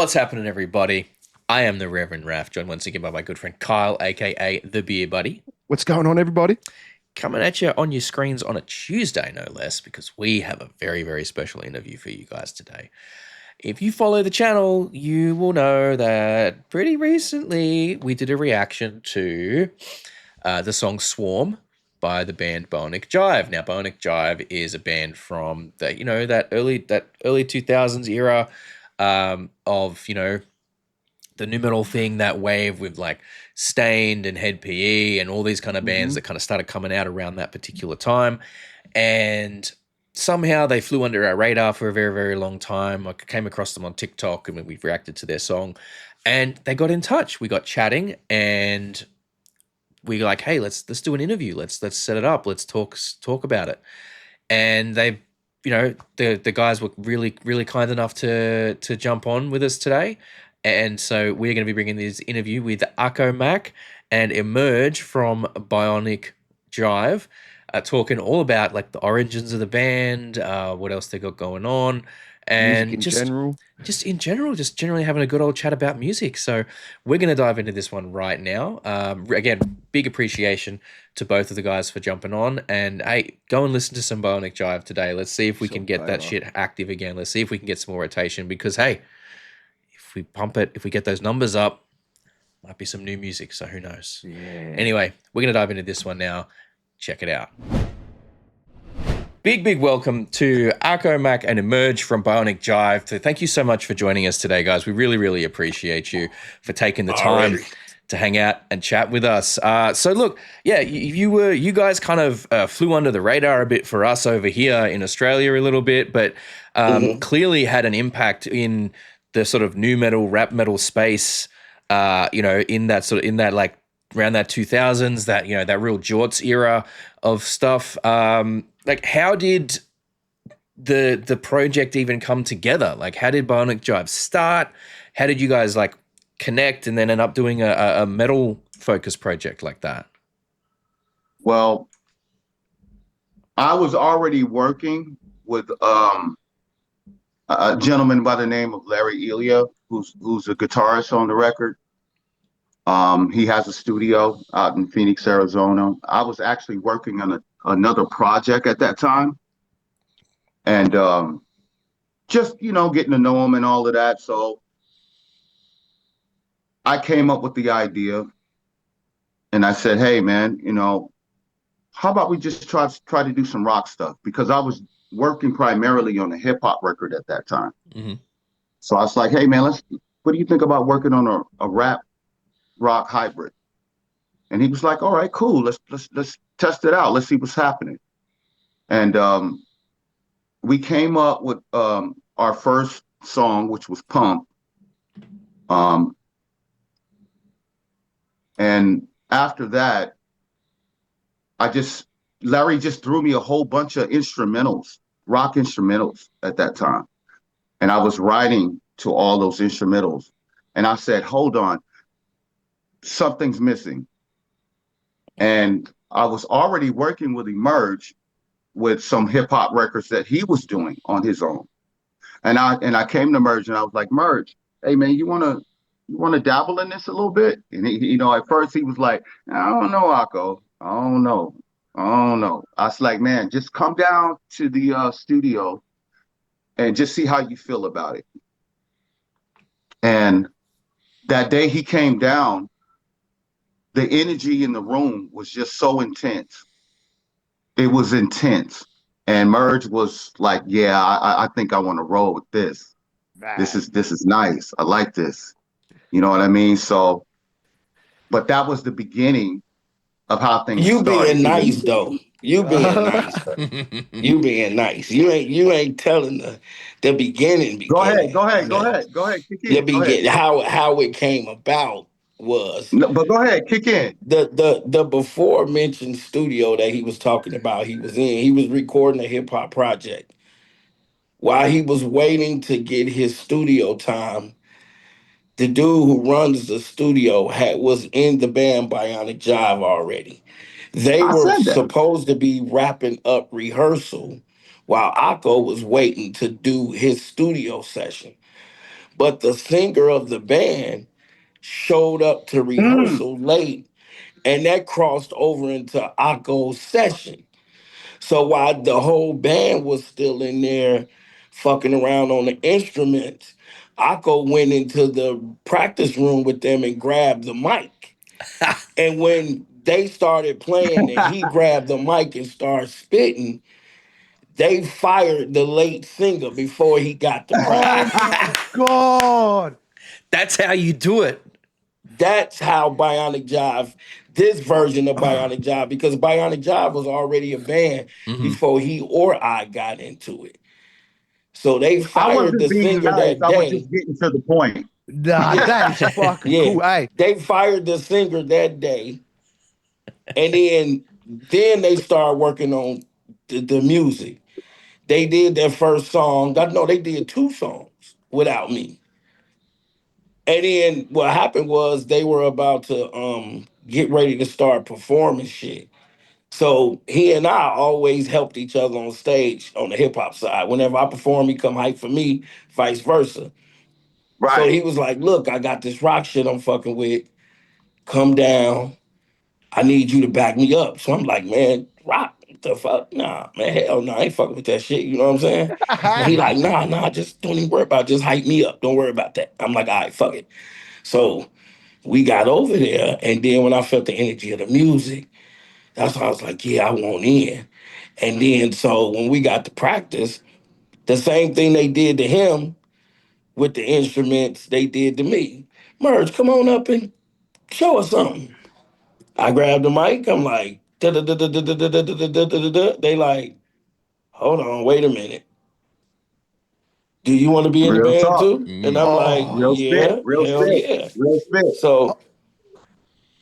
What's happening, everybody? I am the Reverend Raph, joined once again by my good friend Kyle, aka the Beer Buddy. What's going on, everybody? Coming at you on your screens on a Tuesday, no less, because we have a very, very special interview for you guys today. If you follow the channel, you will know that pretty recently we did a reaction to the song Swarm by the band BIONIC Jive. Now, BIONIC Jive is a band from that early 2000s era of the new metal thing, that wave with like Stained and Head PE and all these kind of bands that kind of started coming out around that particular time. And somehow they flew under our radar for a very, very long time. I came across them on TikTok and we reacted to their song and they got in touch. We got chatting and we were like, hey, let's do an interview. Let's set it up. Let's talk about it. And they, the guys were really, really kind enough to jump on with us today. And so we're going to be bringing this interview with Ako Mack and Emerg from BIONIC Jive, talking all about like the origins of the band, what else they got going on, and Music in general. just generally having a good old chat about music. So we're going to dive into this one right now. Again, big appreciation to both of the guys for jumping on. And hey, go and listen to some BIONIC Jive today. Let's see if we can get that shit active again. Let's see if we can get some more rotation because hey, if we pump it, if we get those numbers up, might be some new music, so who knows. Yeah. Anyway, we're going to dive into this one now. Check it out. Big welcome to Ako Mack and Emerg from BIONIC Jive. So thank you so much for joining us today, guys. We really, really appreciate you for taking the time to hang out and chat with us. So look, yeah, you guys kind of flew under the radar a bit for us over here in Australia a little bit, but clearly had an impact in the sort of new metal, rap metal space, in that like around that 2000s, that real jorts era of stuff. Like, how did the project even come together? Like, how did BIONIC Jive start? How did you guys like connect and then end up doing a metal focused project like that? Well, I was already working with a gentleman by the name of Larry Elia, who's a guitarist on the record. He has a studio out in Phoenix, Arizona. I was actually working on another project at that time. And just, getting to know him and all of that. So I came up with the idea and I said, hey, man, how about we just try to do some rock stuff? Because I was working primarily on a hip hop record at that time. Mm-hmm. So I was like, hey man, what do you think about working on a rap rock hybrid? And he was like, all right, cool. Let's test it out. Let's see what's happening. And we came up with our first song, which was Pump. And after that, Larry just threw me a whole bunch of instrumentals, rock instrumentals at that time. And I was writing to all those instrumentals. And I said, hold on, something's missing. And I was already working with Emerg with some hip hop records that he was doing on his own. And I came to Emerg and I was like, Emerg, hey man, you wanna dabble in this a little bit? And he, at first he was like, I don't know, Ako. I don't know. I was like, man, just come down to the studio and just see how you feel about it. And that day he came down, the energy in the room was just so intense. It was intense. And Emerg was like, yeah, I think I want to roll with this. Right. This is nice. I like this. You know what I mean? So, but that was the beginning of how things you started. Being nice though. You being nice. You being nice. You ain't telling the beginning. Go ahead. Kick in. The begin how it came about was no, but go ahead, kick in. The before mentioned studio that he was talking about, he was recording a hip hop project. While he was waiting to get his studio time, the dude who runs the studio was in the band BIONIC Jive already. They were supposed to be wrapping up rehearsal while Ako was waiting to do his studio session. but the singer of the band showed up to Mm. rehearsal late, and that crossed over into Ako's session. So while the whole band was still in there fucking around on the instruments, Ako went into the practice room with them and grabbed the mic. And when they started playing and he grabbed the mic and started spitting, they fired the late singer before he got to Oh practice. my God. That's how you do it. That's how BIONIC Jive, this version of BIONIC Jive, because BIONIC Jive was already a band Mhm. before he or I got into it. So they I fired wasn't the being singer nice. that I was day. just getting to the point. Nah, Yeah, that is fucking yeah. cool. Hey, They fired the singer that day, and then they started working on the music. They did their first song. No, they did two songs without me. And then what happened was they were about to get ready to start performing shit. So he and I always helped each other on stage on the hip hop side. Whenever I perform, he come hype for me, vice versa. So Right. he was like, "Look, I got this rock shit I'm fucking with. Come down. I need you to back me up." So I'm like, "Man, rock? What the fuck? Nah, man, hell no, I ain't fucking with that shit." You know what I'm saying? And he like, "Nah, just don't even worry about it. Just hype me up. Don't worry about that." I'm like, "All right, fuck it." So we got over there, and then when I felt the energy of the music, that's why I was like, "Yeah, I want in." And then so when we got to practice, the same thing they did to him with the instruments, they did to me. Merge, come on up and show us something. I grabbed the mic. I'm like, da da da da da da da da da da da da. They like, hold on, wait a minute. Do you want to be in the Real band talk. too? And I'm like, Real oh, spit. yeah, Real hell spit. yeah. Real spit. oh, So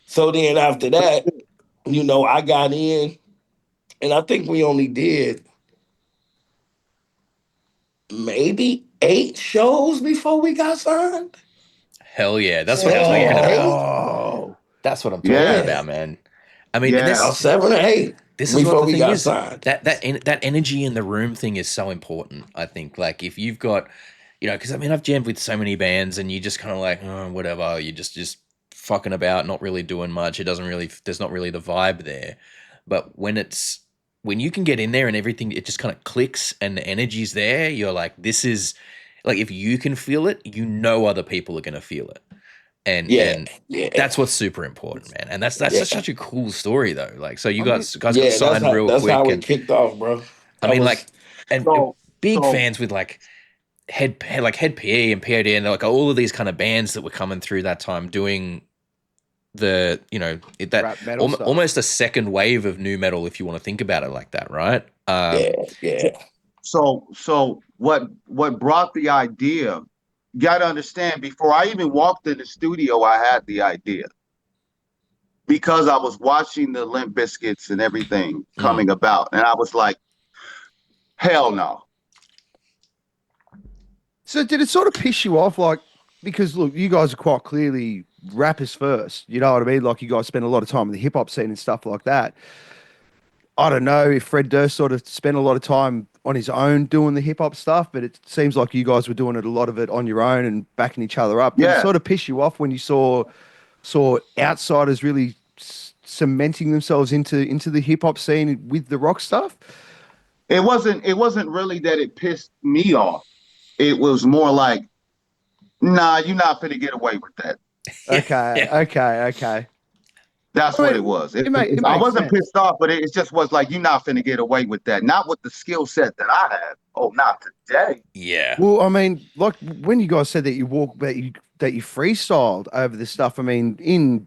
so then after that, I got in, and I think we only did maybe 8 shows before we got signed. Hell yeah. That's what I'm 7 or talking about. 8. oh. That's what I'm talking Yeah. Yeah, about, man. I mean, and Yeah. about 7 or 8 this is what before the we thing got is. signed. That energy in the room thing is so important. I think, like, if you've got, because I mean, I've jammed with so many bands, and you just kind of like, oh, whatever. You just fucking about, not really doing much. It doesn't really, there's not really the vibe there. But when you can get in there and everything, it just kind of clicks and the energy's there. You're like, this is like, if you can feel it, other people are gonna feel it, Yeah, and yeah, that's what's super important, man. And that's just yeah, such a cool story, though. Like, so you I mean, guys got yeah. signed real That's quick, how it and kicked off, bro. I That mean, was like, and So big so fans with like Head PE and POD, and like all of these kind of bands that were coming through that time doing that rap metal stuff. almost a second wave of new metal, if you want to think about it like that, right? yeah, yeah, so what brought the idea? You got to understand, before I even walked in the studio, I had the idea because I was watching the Limp Biscuits and everything Mm, coming about, and I was like, hell no. So did it sort of piss you off? Like, because look, you guys are quite clearly rappers first. You know what I mean? Like, you guys spend a lot of time in the hip hop scene and stuff like that. I don't know if Fred Durst sort of spent a lot of time on his own doing the hip hop stuff, but it seems like you guys were doing it a lot of it on your own and backing each other up. Did it Yeah, sort of piss you off when you saw outsiders really cementing themselves into the hip hop scene with the rock stuff? it wasn't really that it pissed me off. It was more like, nah, you're not finna get away with that. Okay, yeah, okay, okay. That's I what mean, it was. it I makes wasn't sense. pissed off, but it just was like, you're not finna get away with that. Not with the skill set that I have. Oh, not today. yeah. Well, I mean, like when you guys said that you freestyled over this stuff. I mean, in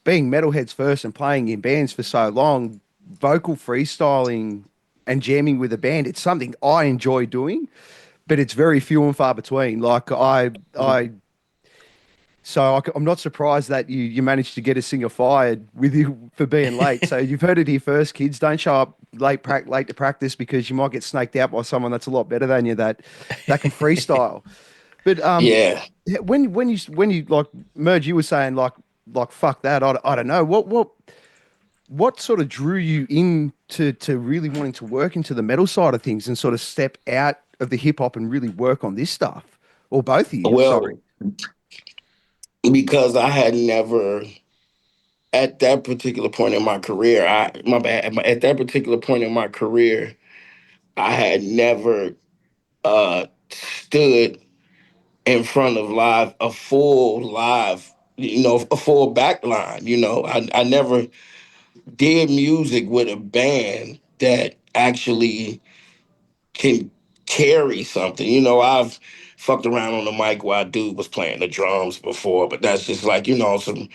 being metalheads first and playing in bands for so long, vocal freestyling and jamming with a band, it's something I enjoy doing, but it's very few and far between. Like I so I'm not surprised that you managed to get a singer fired with you for being late. So you've heard it here first, kids. Don't show up late to practice because you might get snaked out by someone that's a lot better than you that can freestyle. But yeah. when you like merge, you were saying like fuck that. I don't know what sort of drew you in to really wanting to work into the metal side of things and sort of step out of the hip hop and really work on this stuff. Or both of you? Sorry. Well, because I had never at that particular point in my career, my bad. At that particular point in my career, I had never stood in front of a full live, a full back line. I never did music with a band that actually can carry something. I've fucked around on the mic while dude was playing the drums before, but that's just like, some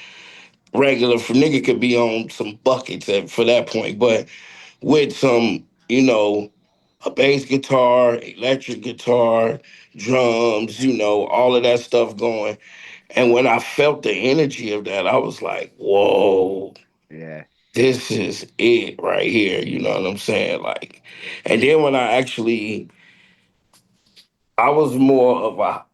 regular for nigga could be on some buckets for that point. But with some, a bass guitar, electric guitar, drums, all of that stuff going. And when I felt the energy of that, I was like, whoa, Yeah. this is it right here. You know what I'm saying? Like, and then when I was more of a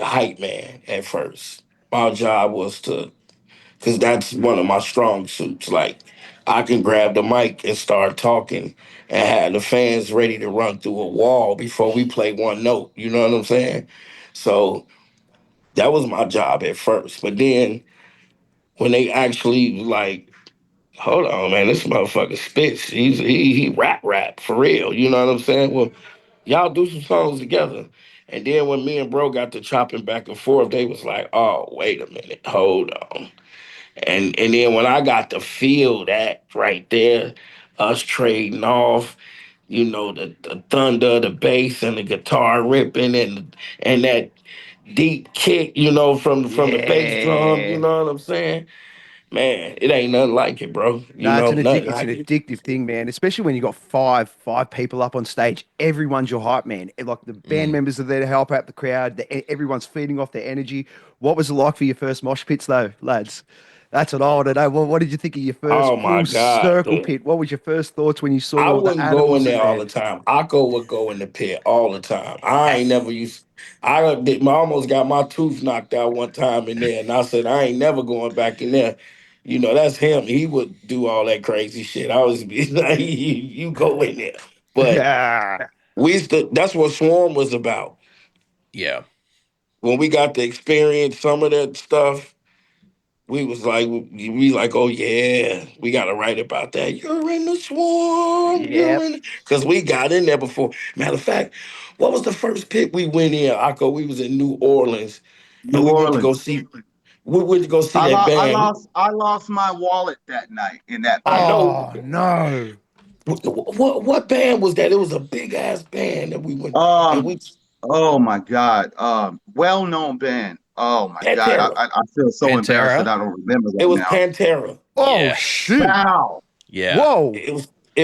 hype man at first. My job was because that's one of my strong suits. Like, I can grab the mic and start talking and have the fans ready to run through a wall before we play one note. You know what I'm saying? So that was my job at first. But then when they actually like, hold on, man, this motherfucker spits. He rap for real. You know what I'm saying? Well, y'all do some songs together. And then when me and bro got to chopping back and forth, they was like, oh, wait a minute, hold on. And then when I got to feel that right there, us trading off, the thunder, the bass, and the guitar ripping, and that deep kick, from the bass drum, you Yeah. know what I'm saying? Man, it ain't nothing like it, bro. No, Nothing it's an like it. addictive thing, man. Especially when you got five people up on stage. Everyone's your hype man. And, like the band Mm. members are there to help out the crowd. Everyone's feeding off their energy. What was it like for your first mosh pits, though, lads? That's what I want to know. What did you think of your first Oh my full God, circle dude. pit? What was your first thoughts when you saw I all the wouldn't go in animals in there all the there? time. Akko would go in the pit all the time. I ain't never used. I almost got my tooth knocked out one time in there, and I said I ain't never going back in there. That's him. He would do all that crazy shit. I was be like, you go in there. But Yeah. we used to. That's what Swarm was about. Yeah. When we got to experience some of that stuff, we like, oh yeah, we gotta write about that. You're in the swarm. Yep. Because we got in there before. Matter of fact, what was the first pit we went in? Akko, we was in New Orleans, and New we went to go Orleans. see. We went to go see that band. I lost my wallet that night in that I pit. know. Oh no. What band was that? It was a big ass band that we went and Um, we oh my God. Well-known band. Oh my God. Pantera. I feel so embarrassed that Pantera? I don't remember It that was now. Pantera. Oh Yes. shoot. Wow. Yeah. Whoa. It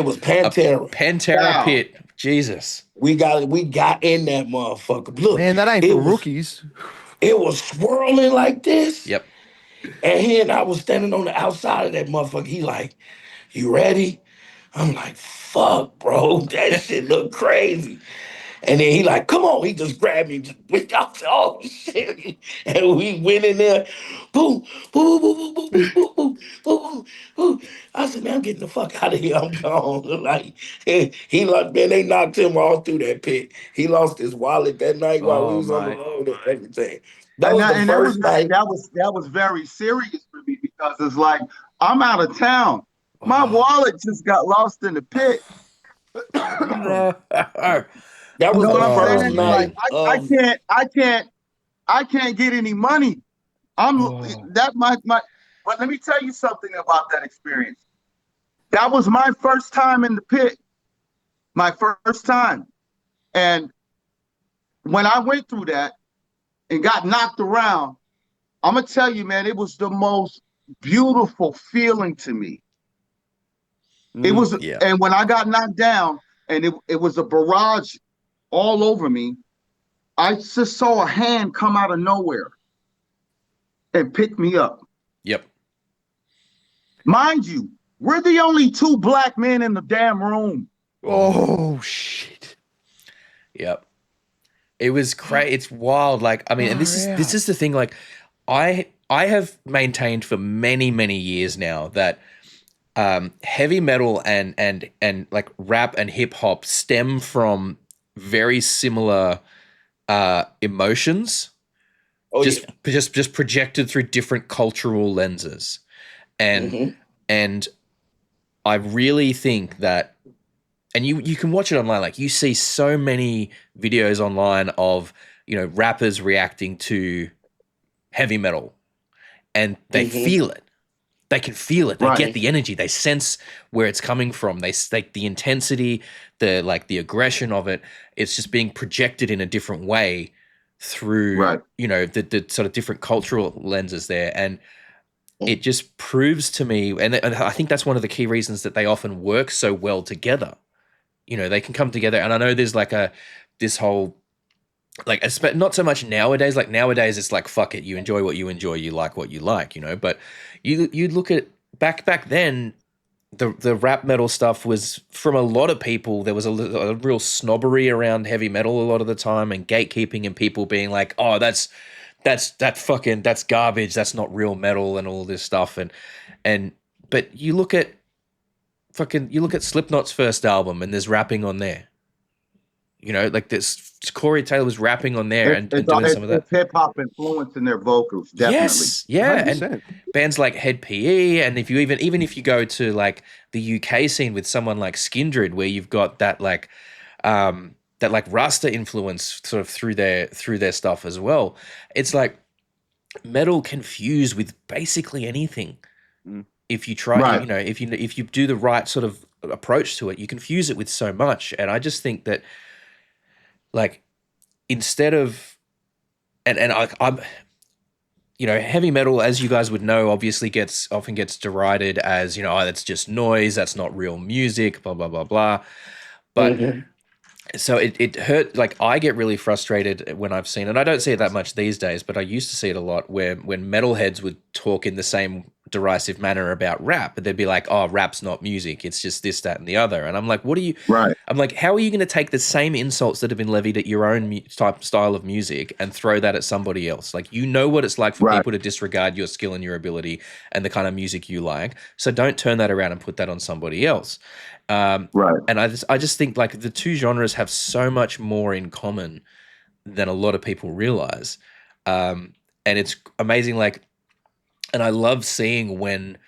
was A Pantera. Pantera Wow. pit. Jesus. We got in that motherfucker. Look, Man, that ain't it for was rookies. it was swirling like this. Yep. And he and I was standing on the outside of that motherfucker. He like, you ready? I'm like, fuck, bro. That shit look crazy. And then he like, come on. He just grabbed me. Just went out. Oh shit. And we went in there. Boom, boom, boom, boom, boom, boom, boom, boom, boom, boom. I said, man, I'm getting the fuck out of here. I'm gone. Like he like, man, they knocked him all through that pit. He lost his wallet that night while we Oh was on the mate. road and everything. That was the And that first night. was very serious for me because it's like I'm out of town. My Oh. wallet just got lost in the pit. No. That You was know what the I'm Oh first saying? Like man. night of I can't get any money. I'm Oh. that my but let me tell you something about that experience. That was my first time in the pit. My first time. And when I went through that and got knocked around, I'm gonna tell you, man, it was the most beautiful feeling to me. It Mm. was, Yeah. and when I got knocked down and it was a barrage all over me, I just saw a hand come out of nowhere and pick me up. Yep. Mind you, we're the only two black men in the damn room. Oh shit. Yep. It was crazy. It's wild. Like, I mean, and Far this out. is the thing. Like, I have maintained for many years now that heavy metal and like rap and hip hop stem from very similar emotions, Oh just yeah. just projected through different cultural lenses, and Hmm. and I really think that, and you can watch it online. Like you see so many videos online of rappers reacting to heavy metal, and they Hmm. feel it. They can feel it. They get Right. the energy. They sense where it's coming from. They like the intensity, the aggression of it. It's just being projected in a different way through Right. the sort of different cultural lenses there, and it just proves to me, and I think that's one of the key reasons that they often work so well together. They can come together, and I know there's like this whole like not so much nowadays. Like nowadays, it's like fuck it, you enjoy what you enjoy, you like what you like, But you look at back then, the rap metal stuff was from a lot of people. There was a real snobbery around heavy metal a lot of the time, and gatekeeping, and people being like, oh, that's garbage. That's not real metal, and all this stuff. And but you look at Slipknot's first album, and there's rapping on there. Like this, Corey Taylor was rapping on there and doing some of that. It's hip hop influence in their vocals, definitely. Yes, yeah, and 100%. bands like Head PE, and if you even if you go to like the UK scene with someone like Skindred, where you've got that like Rasta influence sort of through their stuff as well. It's like metal can fuse with basically anything Mm. if you try. Right. If you do the right sort of approach to it, you can fuse it with so much. And I just think that like instead of and I'm heavy metal, as you guys would know, obviously often gets derided as oh, that's just noise, that's not real music, blah blah blah blah. But Hmm. so it hurt. Like I get really frustrated when I've seen, and I don't see it that much these days, but I used to see it a lot where when metalheads would talk in the same derisive manner about rap, but they'd be like, "Oh, rap's not music; it's just this, that, and the other." And I'm like, "What are you?" Right. I'm like, "How are you going to take the same insults that have been levied at your own style of music and throw that at somebody else? Like, what it's like for Right. people to disregard your skill and your ability and the kind of music you like. So don't turn that around and put that on somebody else." Right. And I just think like the two genres have so much more in common than a lot of people realize. And it's amazing. Like, and I love seeing when,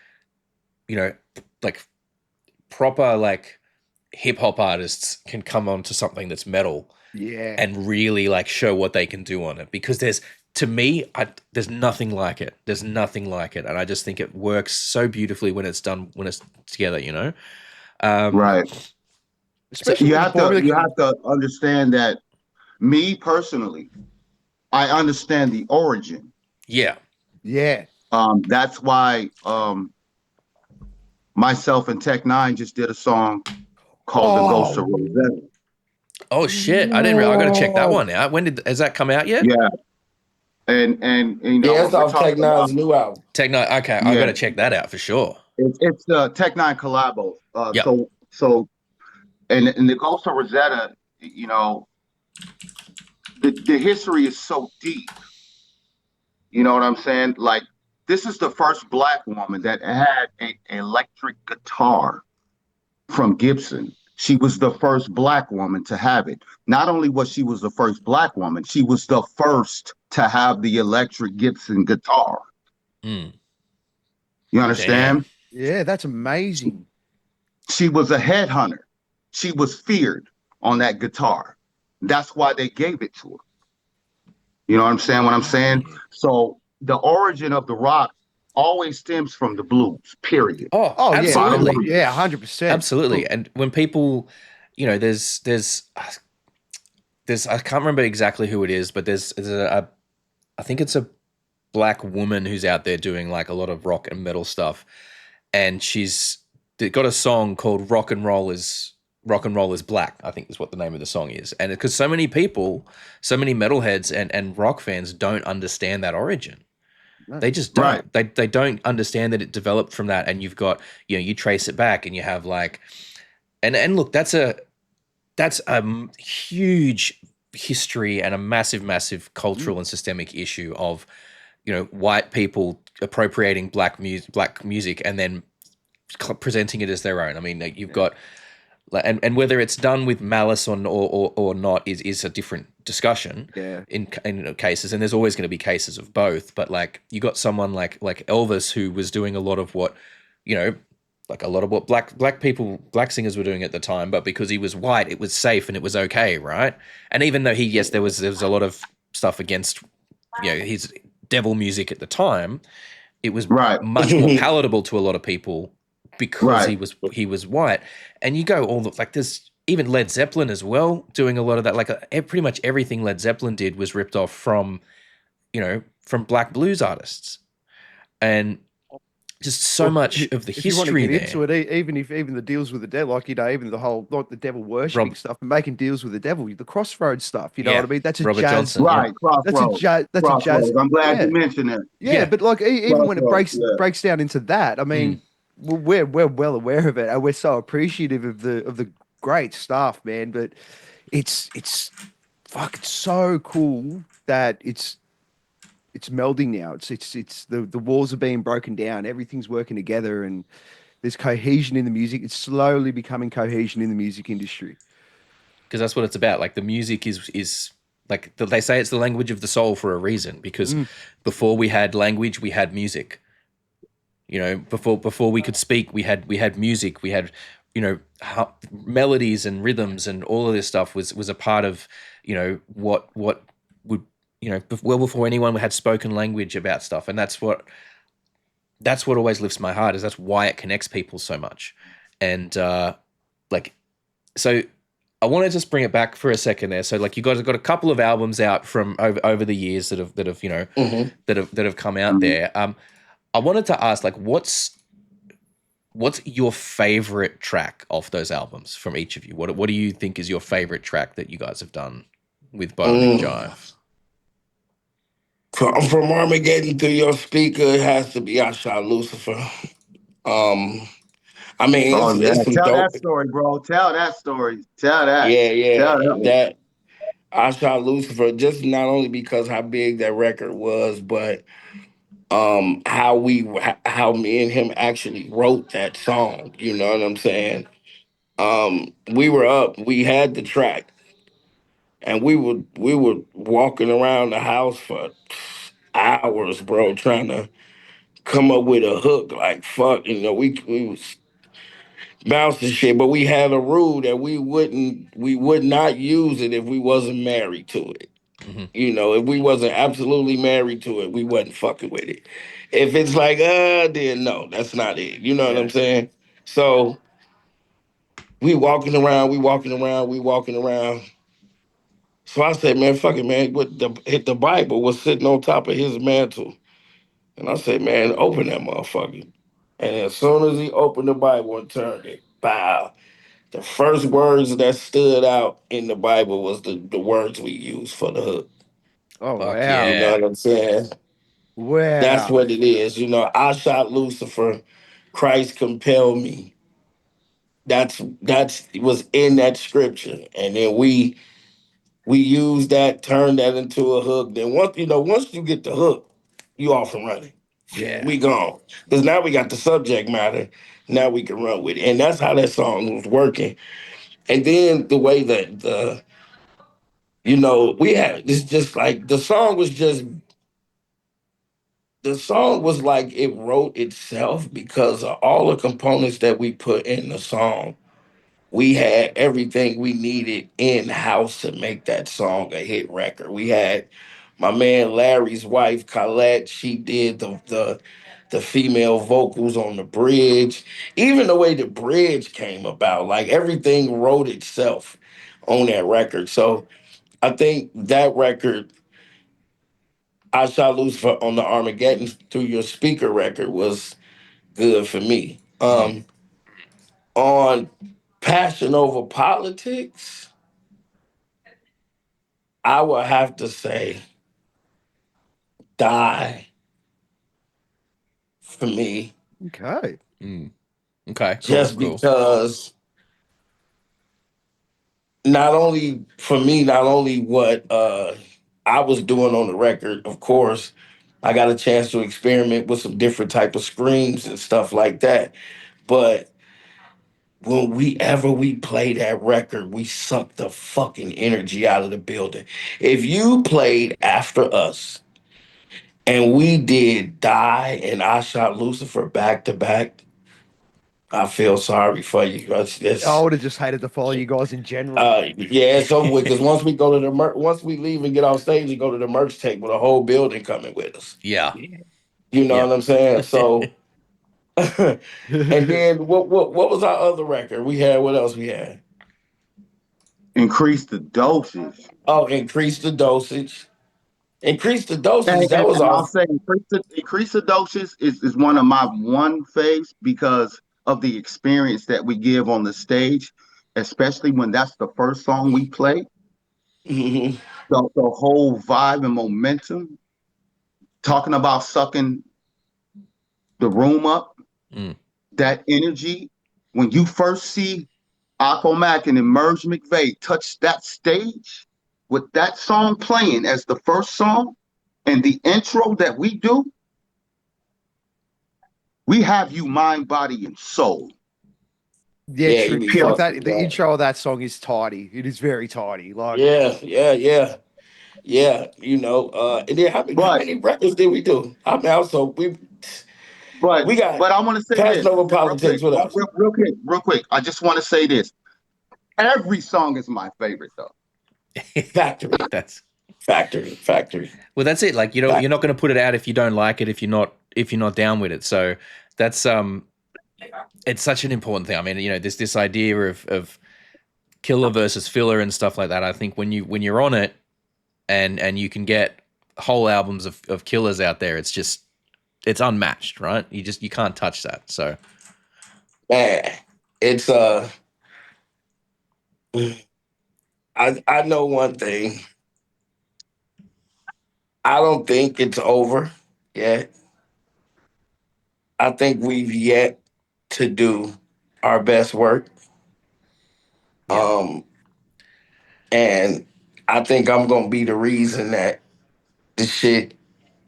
like proper like hip hop artists can come onto something that's metal Yeah. and really like show what they can do on it, because to me, there's nothing like it. There's nothing like it. And I just think it works so beautifully when it's done, when it's together. Right. So Especially when the formula you can. have to understand that me personally, I understand the origin. Yeah. Yeah. That's why myself and Tech Nine just did a song called The Ghost of Oh, Rosetta. Oh shit! I didn't. I got to check that whoa. one out. Has that come out yet? Yeah. And Yeah, when it's we're off Tech talking about Nine's new album. Tech Nine. Okay, I got yeah, to check that out for sure. it's Tech Nine collabo. Yep. So and the Ghost of Rosetta, the history is so deep. You know what I'm saying? Like, this is the first Black woman that had an electric guitar from Gibson. She was the first Black woman to have it. Not only was she was the first Black woman, she was the first to have the electric Gibson guitar. Mm, You damn. understand? Yeah, that's amazing. She was a headhunter. She was feared on that guitar. That's why they gave it to her. You know what I'm saying? What I'm saying? Right. So the origin of the rock always stems from the blues, period. Oh, Oh, yeah. Bottom absolutely, line. Yeah, 100%. absolutely. And when people, there's I can't remember exactly who it is, but there's I think it's a Black woman who's out there doing like a lot of rock and metal stuff, and she's got a song called Rock and Roll is Black, I think is what the name of the song is. And because so many people, so many metalheads and rock fans don't understand that origin. No. They just Right. don't. They don't understand that it developed from that. And you've got, you trace it back and you have like, and look, that's a huge history and a massive, massive cultural and systemic issue of, white people appropriating black music and then presenting it as their own. I mean, you've got And whether it's done with malice or not is a different discussion Yeah. in cases, and there's always going to be cases of both. But like you got someone like Elvis who was doing a lot of what, you know, like a lot of what black singers were doing at the time, but because he was white, it was safe and it was okay, right? And even though there was a lot of stuff against, you know, his devil music at the time, it was Right. much more palatable to a lot of people because Right. he was white. And you go all the, like there's even Led Zeppelin as well doing a lot of that. Like pretty much everything Led Zeppelin did was ripped off from, you know, from black blues artists, and just so Well, much of the if you want to history get into there. it, even the deals with the devil, like, you know, even the whole, like, the devil worshipping Rob, stuff and making deals with the devil, the crossroads stuff, you know what yeah, I mean? That's a Robert jazz. Johnson, yeah, Right. Crossroads. That's a jazz. Crossroads. I'm glad you Yeah, mentioned it. yeah. yeah, But like, even when it Crossroads. Yeah. breaks down into that, I mm, mean, we're well aware of it, and we're so appreciative of the great stuff, man. But it's fucking so cool that it's melding now. It's the walls are being broken down. Everything's working together, and there's cohesion in the music. It's slowly becoming cohesion in the music industry. because that's what it's about. Like the music is like they say it's the language of the soul for a reason. Because Mm, before we had language, we had music. You know, before we could speak, we had music. We had, you know, melodies and rhythms and all of this stuff was a part of, you know, what would, you know, well before anyone had spoken language about stuff. And that's what always lifts my heart, is that's why it connects people so much. And like, so I want to just bring it back for a second there. So like you guys have got a couple of albums out from over the years that have you know Mhm. that have come out Mhm. there. I wanted to ask, like, what's your favorite track off those albums from each of you? What do you think is your favorite track that you guys have done with Bionic Mm. Jive? From Armageddon through your speaker, it has to be I Shot Lucifer. Um, I mean, Oh yeah. it's some Tell that dope. story, bro. Tell that story. Tell that. Yeah, Tell yeah. that one. That I Shot Lucifer, just not only because how big that record was, but how me and him actually wrote that song. You know what I'm saying? We were up, we had the track, and we were walking around the house for hours, bro, trying to come up with a hook. Like fuck, you know, we was bouncing shit, but we had a rule that we would not use it if we wasn't married to it. Mm-hmm. You know, if we wasn't absolutely married to it, we wasn't fucking with it. If it's like, then no, that's not it. You know what I'm yeah. saying? So we walking around, we walking around, we walking around. So I said, man, fuck it, man. What the Bible was sitting on top of his mantle. And I said, man, open that motherfucker. And as soon as he opened the Bible and turned it, bow. The first words that stood out in the Bible was the words we use for the hook. Oh Fuck You wow, know yeah. what I'm saying? That's wow. what it is. You know, I shot Lucifer, Christ compelled me. That's was in that scripture. And then we use that, turn that into a hook. Then once you get the hook, you off and running. Yeah. We gone. Because now we got the subject matter. Now we can run with it. And that's how that song was working. And then the way that we had it's just like the song was like it wrote itself because of all the components that we put in the song. We had everything we needed in house to make that song a hit record. We had my man Larry's wife Colette. She did the female vocals on the bridge. Even the way the bridge came about, like everything wrote itself on that record. So I think that record, I Shot Lucifer on the Armageddon through your speaker record, was good for me. Mm. On Passion Over Politics, I would have to say Die for me, Okay. Mm. Okay. Cool. just Cool. because not only what I was doing on the record, of course, I got a chance to experiment with some different type of screams and stuff like that. But when we play that record, we suck the fucking energy out of the building. If you played after us and we did Die and I Shot Lucifer back to back, I feel sorry for you. I would have just hated to follow you guys in general. Yeah, it's over with. Because once we go to the once we leave and get off stage and go to the merch table, the whole building coming with us. Yeah. You know Yeah. what I'm saying? So, and then what was our other record we had? What else we had? Increase the dosage. Oh, increase the dosage. Increase the dosage. That was And I'll off. say increase the dosage is one of my one faves because of the experience that we give on the stage, especially when that's the first song we play. Mhm. The whole vibe and momentum, talking about sucking the room up, Mm. that energy. When you first see Ako Mack and Emerg McVay touch that stage with that song playing as the first song and the intro that we do, we have you mind, body, and soul. Yeah, Yeah, true. you be Like fucking that, the right. intro of that song is tidy. It is very tidy. Like, Yeah. And then how But many records did we do? I mean, also but we got but I want to say Passing this Over real quick, Politics. What else? real quick. I just want to say this. Every song is my favorite though. Factory, That's factory. well. That's it. Like you're not going to put it out if you don't like it. If you're not down with it. So that's it's such an important thing. I mean, this idea of killer versus filler and stuff like that. I think when you're on it and you can get whole albums of killers out there, it's unmatched, right? You can't touch that. So Man, it's I know one thing. I don't think it's over yet. I think we've yet to do our best work. yeah. And I think I'm gonna be the reason that the shit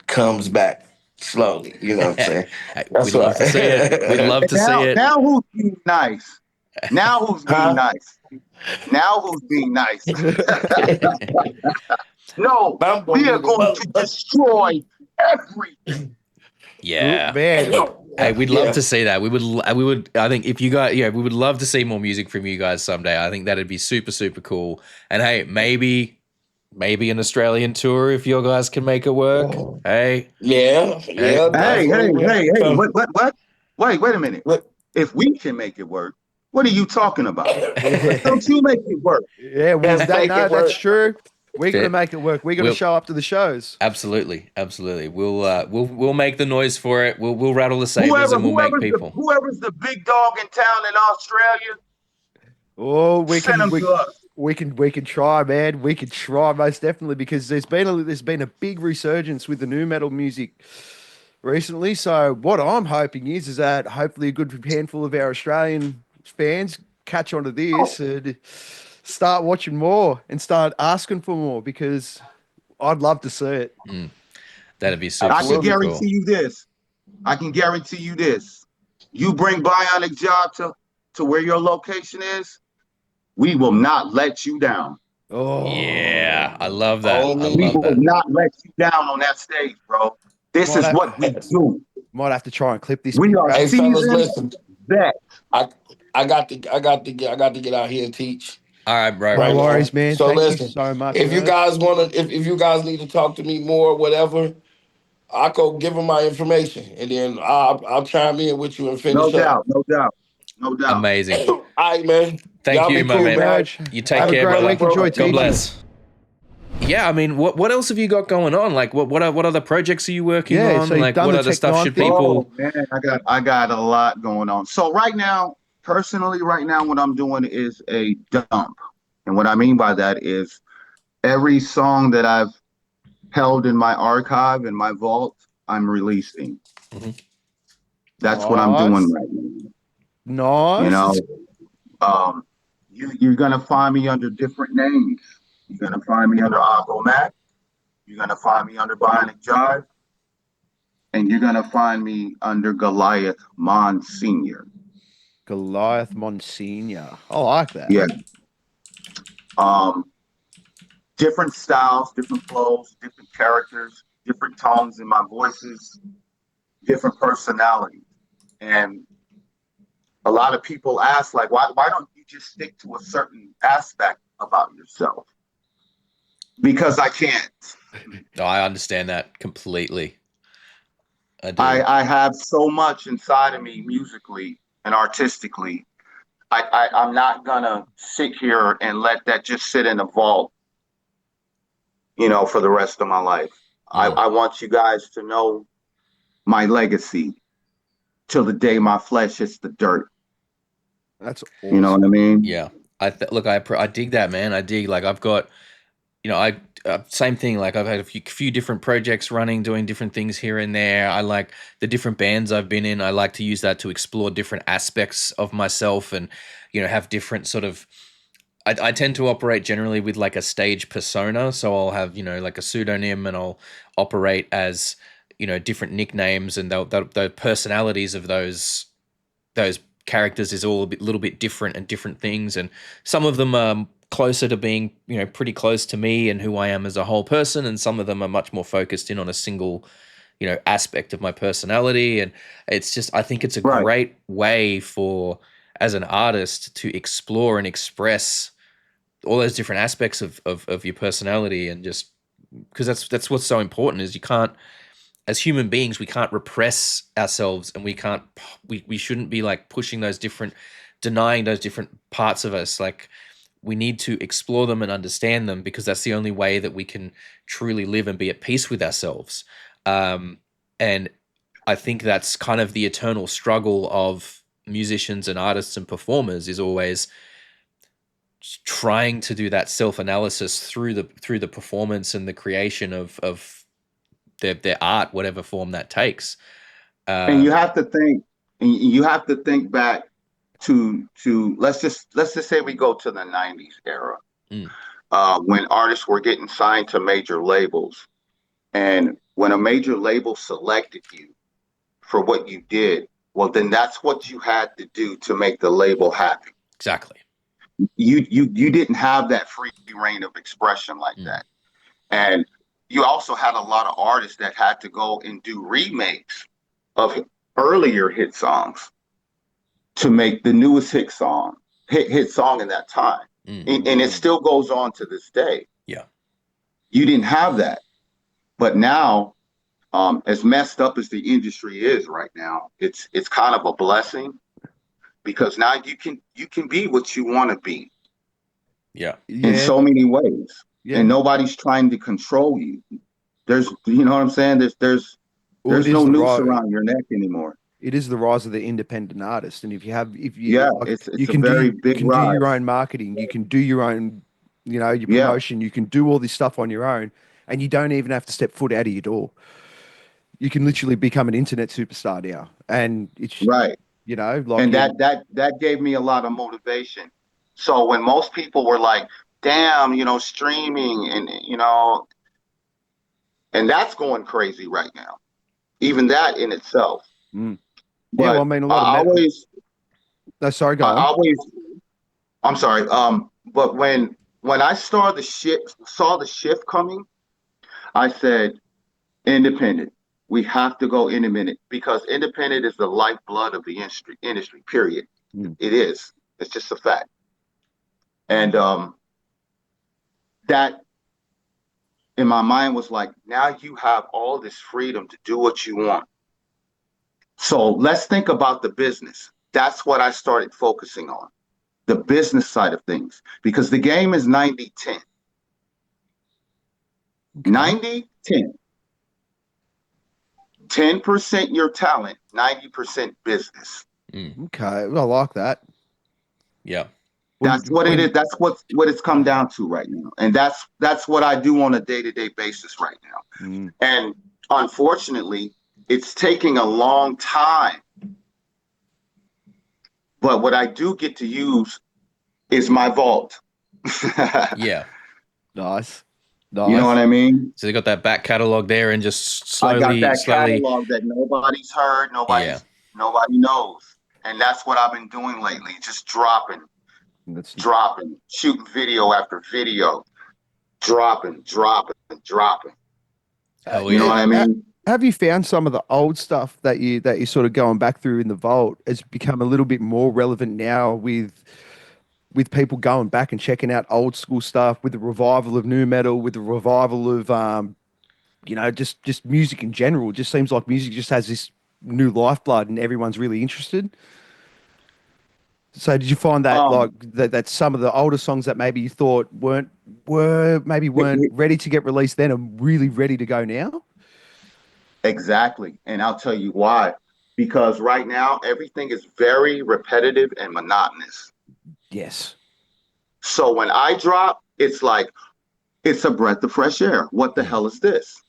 comes back slowly. You know what I'm saying? Hey, we'd That's love to see it. We'd why. love to see it. Now who's being nice? Now who's being Huh? nice? Now who's being nice? No, I'm gonna we be are the going to destroy everything. Yeah. man, Hey, we'd love yeah. to see that. We would. I think if you guys, yeah, we would love to see more music from you guys someday. I think that'd be super, super cool. And hey, maybe an Australian tour if you guys can make it work. Hey, hey, Hey, hey, Definitely. hey, hey, So, what? Wait a minute. look, If we can make it work, what are you talking about? Don't you make it work? yeah. Well, let's make it that's work. true. We're gonna fit. make it work. We're gonna We'll show up to the shows. absolutely. We'll make the noise for it. We'll rattle the sabers and we'll make people. Whoever's the big dog in town in Australia, Oh, send them to us. we can try, man. We can try most definitely because there's been a big resurgence with the new metal music recently. So what I'm hoping is that hopefully a good handful of our Australian fans catch on to this and start watching more and start asking for more because I'd love to see it. That'd be super, I can super Absolutely. cool. guarantee you this. I can guarantee you this. You bring BIONIC JIVE to where your location is, we will not let you down. Yeah, I Oh, love that. All I We me. love will that. not let you down on that stage, bro. This might is have, what we do. might have to try and clip this We bit, are Hey, Brad. fellas, seasoned listen. vets. I I got to get out here and teach All right, bro. No right now. worries, man. So Thank you listen, so much, if you man. guys if you guys need to talk to me more or whatever, I'll go give them my information and then I'll chime in with you and No finish up. doubt, no doubt, no doubt. Amazing. All right, man. Thank Y'all you, be my Cool, cool, man. Brad. guys. You take Have a care, great brother. week. Enjoy, God team. bless. Yeah, I mean, what else have you got going on? Like, what other projects are you working Yeah, so on? you've Like, done what the other Tech stuff Nine should thing. Oh people? man, I got a lot going on. So right now, personally, right now, what I'm doing is a dump. And what I mean by that is every song that I've held in my archive in my vault, I'm releasing. Mhm. That's what I'm doing Nice. right now. You Nice. know, um, you're gonna find me under different names. You're gonna find me under Ako Mack. You're gonna find me under Bionic Jive, and you're gonna find me under Goliath Mon Senior. Goliath Monsignor. I like that. Yeah. Different styles, different flows, different characters, different tones in my voices, different personalities. And a lot of people ask, like, why don't you just stick to a certain aspect about yourself? Because I can't. No, I understand that completely. I do. I have so much inside of me musically and artistically. I'm not gonna sit here and let that just sit in a vault, for the rest of my life. I want you guys to know my legacy till the day my flesh hits the dirt. That's You know awesome. what I mean? Yeah. Look, I dig that, man. I dig, like, I've got, same thing. Like, I've had a few different projects running, doing different things here and there. I like the different bands I've been in. I like to use that to explore different aspects of myself and, have different sort of, I tend to operate generally with like a stage persona. So I'll have, like a pseudonym, and I'll operate as, different nicknames, and the personalities of those characters is all little bit different and different things. And some of them are closer to being, pretty close to me and who I am as a whole person. And some of them are much more focused in on a single, aspect of my personality. And it's just, I think it's a Right. great way for, as an artist, to explore and express all those different aspects of your personality. And just because that's what's so important, is you can't, as human beings, we can't repress ourselves, and we shouldn't be like denying those different parts of us. Like, we need to explore them and understand them, because that's the only way that we can truly live and be at peace with ourselves. And I think that's kind of the eternal struggle of musicians and artists and performers, is always trying to do that self-analysis through the performance and the creation of their art, whatever form that takes. And you have to think back to let's just say we go to the 90s era, when artists were getting signed to major labels. And when a major label selected you for what you did, well, then that's what you had to do to make the label happy. Exactly. You didn't have that free reign of expression like that. And you also had a lot of artists that had to go and do remakes of earlier hit songs to make the newest hit song in that time. And it still goes on to this day. Yeah. You didn't have that. But now, as messed up as the industry is right now, it's kind of a blessing, because now you can be what you want to be. Yeah. In so many ways. Yeah. And nobody's trying to control you. There's, you know what I'm saying? There's no noose around your neck anymore. It is the rise of the independent artist. And it's you can do your own marketing, you can do your own, your promotion, you can do all this stuff on your own, and you don't even have to step foot out of your door. You can literally become an internet superstar now. And it's right. And that gave me a lot of motivation. So when most people were like, damn, streaming and and that's going crazy right now. Even that in itself. But yeah, well, I mean, a lot of always. No, sorry, go on. I'm sorry. But when I saw the shift coming, I said, independent. We have to go independent, because independent is the lifeblood of the industry. Period. It is. It's just a fact. And that in my mind was like, now you have all this freedom to do what you want. So let's think about the business. That's what I started focusing on, the business side of things, because the game is 90-10. 90-10. 10% your talent, 90% business. Okay, well, I like that. Yeah. That's what it is. That's what it's come down to right now. And that's what I do on a day-to-day basis right now. And unfortunately, it's taking a long time. But what I do get to use is my vault. Yeah. Nice. You know what I mean? So they got that back catalog there, and just slowly, I got that catalog that nobody's heard, nobody knows. And that's what I've been doing lately, just dropping, That's shooting video after video, dropping. Hell You know yeah. what I mean? have you found some of the old stuff that you sort of going back through in the vault has become a little bit more relevant now with people going back and checking out old school stuff, with the revival of new metal, with the revival of just music in general? It just seems like music just has this new lifeblood and everyone's really interested. So did you find that Um, that some of the older songs that maybe you thought weren't ready to get released then are really ready to go now? exactly. And I'll tell you why. Because right now, everything is very repetitive and monotonous. Yes. So when I drop, it's like, it's a breath of fresh air. What the Mm. hell is this?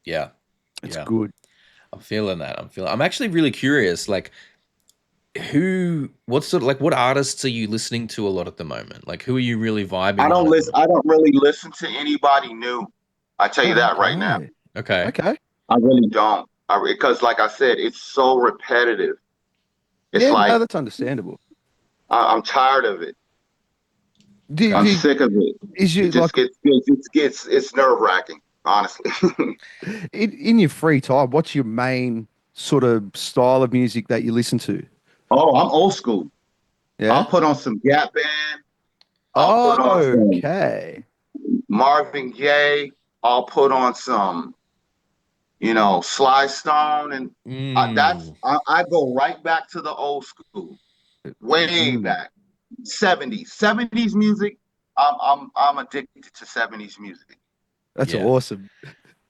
Yeah. It's Yeah. good. I'm feeling that. I'm actually really curious, like what artists are you listening to a lot at the moment? Like who are you really vibing on at the moment? I don't really listen to anybody new. I tell you that right now. Okay. Okay. Okay. I really don't. Because like I said, it's so repetitive. It's Yeah, no, like that's understandable. I'm tired of it. Do, I'm Okay. do, sick of it. is It you like just it's nerve wracking, honestly. in your free time, what's your main sort of style of music that you listen to? Oh, I'm old school. I'll Yeah. put on some Gap Band. I'll put on some Okay. Marvin Gaye. I'll put on some, Sly Stone, and Mm. I go right back to the old school, way Mm, back, 70s music. I'm addicted to 70s music. that's Yeah. awesome.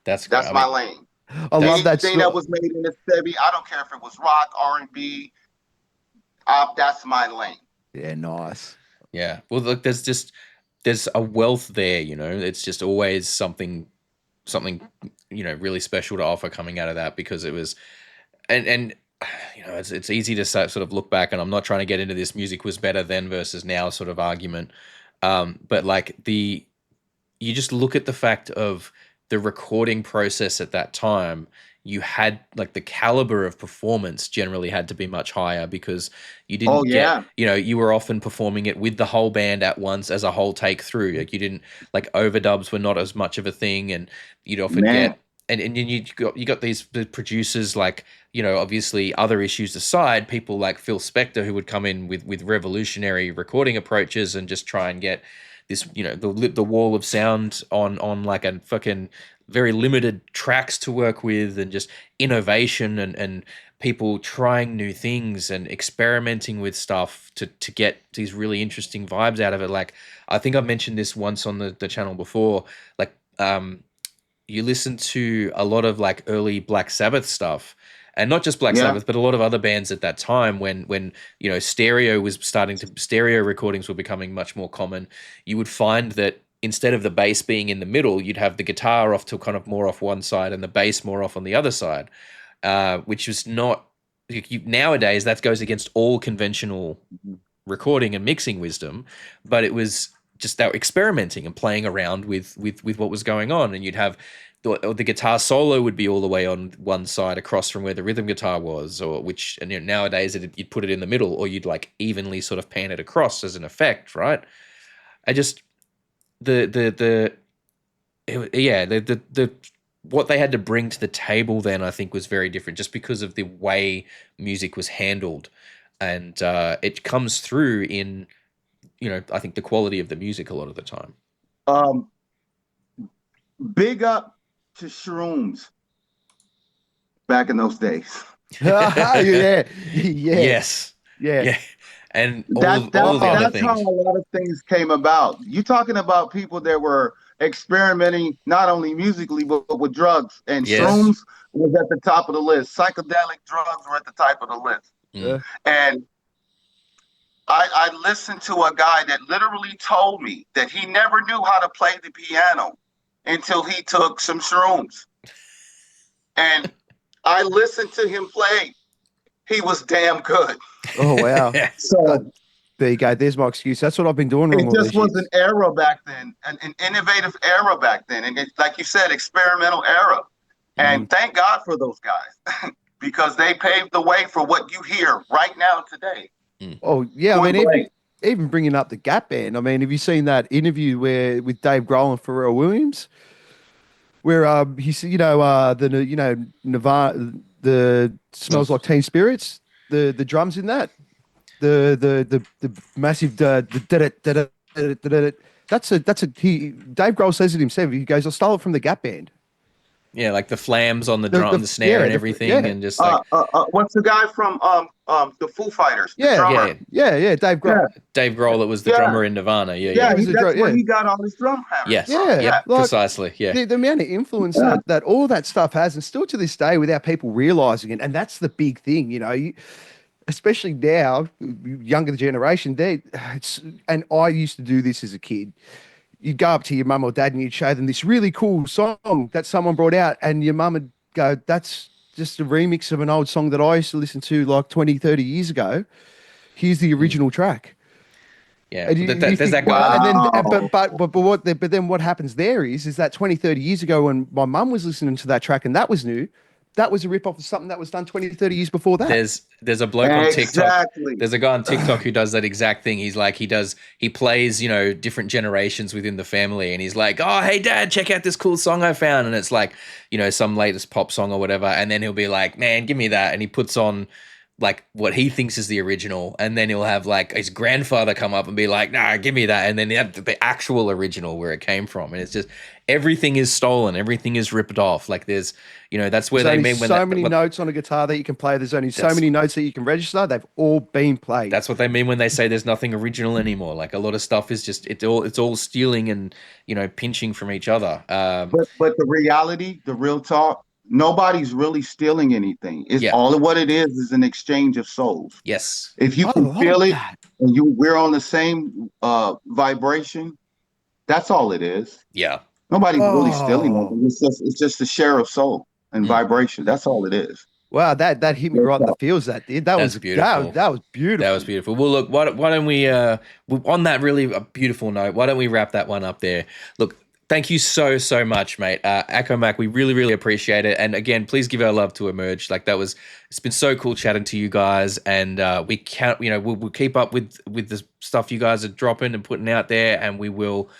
That's great. That's I my mean, lane. I love that's that Anything that sort. was made in the 70s, I don't care if it was rock, R&B. That's my lane. Yeah, nice. yeah. Well, look, there's a wealth there, It's just always something really special to offer coming out of that because it was and it's easy to sort of look back, and I'm not trying to get into this music was better then versus now sort of argument. But like you just look at the fact of the recording process at that time. You had like the caliber of performance generally had to be much higher because you Oh didn't get, yeah, you were often performing it with the whole band at once as a whole take through. Like you didn't, like, overdubs were not as much of a thing, and you'd often man. get, and you got these the producers, like, obviously other issues aside, people like Phil Spector who would come in with revolutionary recording approaches and just try and get this, the wall of sound on like a fucking very limited tracks to work with, and just innovation and people trying new things and experimenting with stuff to get these really interesting vibes out of it. Like, I think I've mentioned this once on the channel before. Like, you listen to a lot of like early Black Sabbath stuff, and not just Black Yeah. Sabbath, but a lot of other bands at that time when stereo recordings were becoming much more common. You would find that instead of the bass being in the middle, you'd have the guitar off to kind of more off one side and the bass more off on the other side, which was not nowadays. That goes against all conventional recording and mixing wisdom, but it was just they were experimenting and playing around with what was going on, and you'd have the guitar solo would be all the way on one side across from where the rhythm guitar was, nowadays you'd put it in the middle, or you'd like evenly sort of pan it across as an effect, right? I just the yeah the what they had to bring to the table then, I think, was very different, just because of the way music was handled, and it comes through in I think the quality of the music a lot of the time. Um, Big up to Shrooms back in those days. Yeah, yes, Yes, yeah. yeah, and That's all that's of the other Oh, that's how a things. lot of things came about. You talking about people that were experimenting not only musically but with drugs, and Yes. Shrooms was at the top of the list. Psychedelic drugs were at the top of the list. Mm. And I listened to a guy that literally told me that he never knew how to play the piano until he took some shrooms. And I listened to him play. He was damn good. oh wow. So There you go. There's my excuse. That's what I've been doing wrong it all just these was an years. era back then, an innovative era back then. And like you said, experimental era. And Mm. thank God for those guys. because they paved the way for what you hear right now today. Oh yeah, I Point mean, blank. even bringing up the Gap Band. I mean, have you seen that interview where with Dave Grohl and Pharrell Williams, where he's Nirvana, the Smells Like Teen Spirits, the drums in that, the massive that's a he Dave Grohl says it himself. He goes, I stole it from the Gap Band. Yeah, like the flams on the drum, the snare, and everything, and just like What's the guy from the Foo Fighters? The yeah, drummer. yeah, Dave Grohl. Dave Grohl, that was the drummer in Nirvana. Yeah, was the that's where yeah. he got all his drum patterns. Yes, Yeah, like, precisely. Yeah, the amount of influence that all that stuff has, and still to this day, without people realizing it, and that's the big thing, you know. Especially now, younger generation, and I used to do this as a kid. You'd go up to your mum or dad and you'd show them this really cool song that someone brought out, and your mum would go, that's just a remix of an old song that I used to listen to like 20, 30 years ago. Here's the original track. yeah. And There's that guy. Wow. but then what happens there is that 20, 30 years ago when my mum was listening to that track and that was new, that was a rip-off of something that was done 20 to 30 years before that. There's a bloke on TikTok. Exactly. There's a guy on TikTok who does that exact thing. He's like, he plays, you know, different generations within the family, and he's like, oh, hey dad, check out this cool song I found. And it's like, you know, some latest pop song or whatever. And then he'll be like, man, give me that. And he puts on like what he thinks is the original, and then he'll have like his grandfather come up and be like, nah, give me that. And then he had the actual original where it came from. And it's just, everything is stolen, everything is ripped off. Like there's, you know, that's where There's they only mean when so many notes on a guitar that you can play. There's only so many notes that you can register. They've all been played. That's what they mean when they say there's nothing original anymore. Like a lot of stuff is just it's all stealing and, you know, pinching from each other. But the reality, the real talk, nobody's really stealing anything. It's all of what it is an exchange of souls. Yes. If you can feel it and we're on the same vibration, that's all it is. Yeah. Nobody's really stealing nothing. It's just a share of soul and vibration. That's all it is. Wow, that hit me right in the feels. That did. That was beautiful. That was beautiful. That was beautiful. Well, look, why don't we on that really beautiful note, why don't we wrap that one up there? Look, thank you so much, mate. Ako Mack, we really appreciate it. And again, please give our love to Emerge. Like it's been so cool chatting to you guys, and we can't, you know, we'll keep up with the stuff you guys are dropping and putting out there, and we will,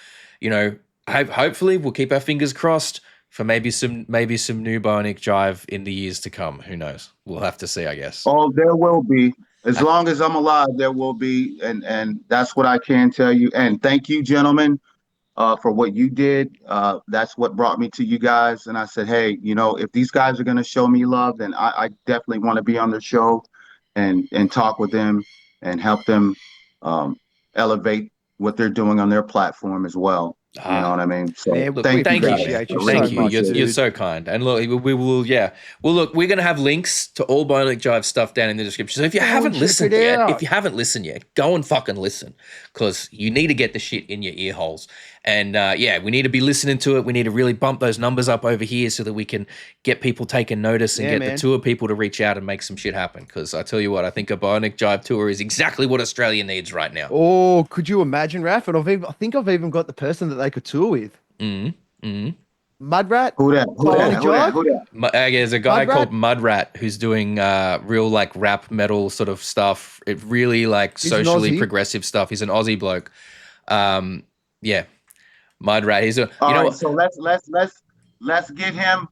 you know, hopefully we'll keep our fingers crossed for maybe some new BIONIC Jive in the years to come. Who knows? We'll have to see, I guess. Oh, there will be. As long as I'm alive, there will be, and that's what I can tell you. And thank you, gentlemen, for what you did. That's what brought me to you guys. And I said, hey, you know, if these guys are going to show me love, then I definitely want to be on their show and talk with them and help them elevate what they're doing on their platform as well. You know what I mean? So look, thank you. Appreciate you Thank so you. much, You're so kind. And look, we will, yeah. Well, look, we're going to have links to all BIONIC Jive stuff down in the description. So if you haven't listened yet, go and fucking listen, because you need to get the shit in your ear holes. And yeah, we need to be listening to it. We need to really bump those numbers up over here so that we can get people taking notice and get the tour people to reach out and make some shit happen. Because I tell you what, I think a BIONIC Jive tour is exactly what Australia needs right now. Oh, could you imagine, Raph? And I think I've even got the person that they could tour with. Mudrat. Who that? There's a guy called Mudrat who's doing real like rap metal sort of stuff. It really like socially progressive stuff. He's an Aussie bloke. Yeah, Mudrat. He's so let's get him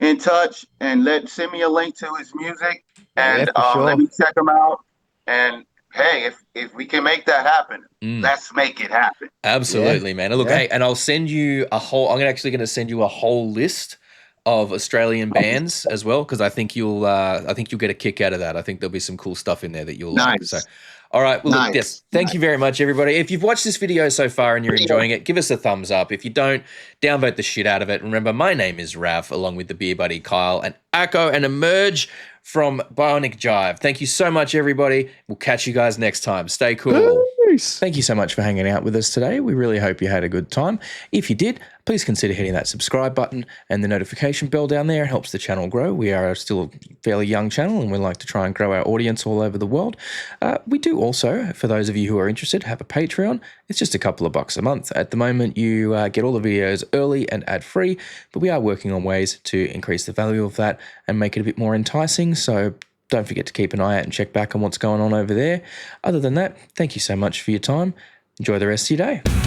in touch and send me a link to his music and let me check him out. And hey, if we can make that happen, let's make it happen. Absolutely, man. Look, hey, and I'll send you I'm actually going to send you a whole list of Australian bands as well, because I think you'll get a kick out of that. I think there'll be some cool stuff in there that you'll like. So, all right. Well, look, yes. Thank you very much, everybody. If you've watched this video so far and you're enjoying it, give us a thumbs up. If you don't, downvote the shit out of it. Remember, my name is Rav, along with the beer buddy Kyle and Ako and Emerge from BIONIC Jive. Thank you so much, everybody. We'll catch you guys next time. Stay cool. Peace. Thank you so much for hanging out with us today. We really hope you had a good time. If you did, please consider hitting that subscribe button and the notification bell down there. It helps the channel grow. We are still a fairly young channel and we like to try and grow our audience all over the world. We do also, for those of you who are interested, have a Patreon. It's just a couple of bucks a month. At the moment, you get all the videos early and ad-free, but we are working on ways to increase the value of that and make it a bit more enticing. So don't forget to keep an eye out and check back on what's going on over there. Other than that, thank you so much for your time. Enjoy the rest of your day.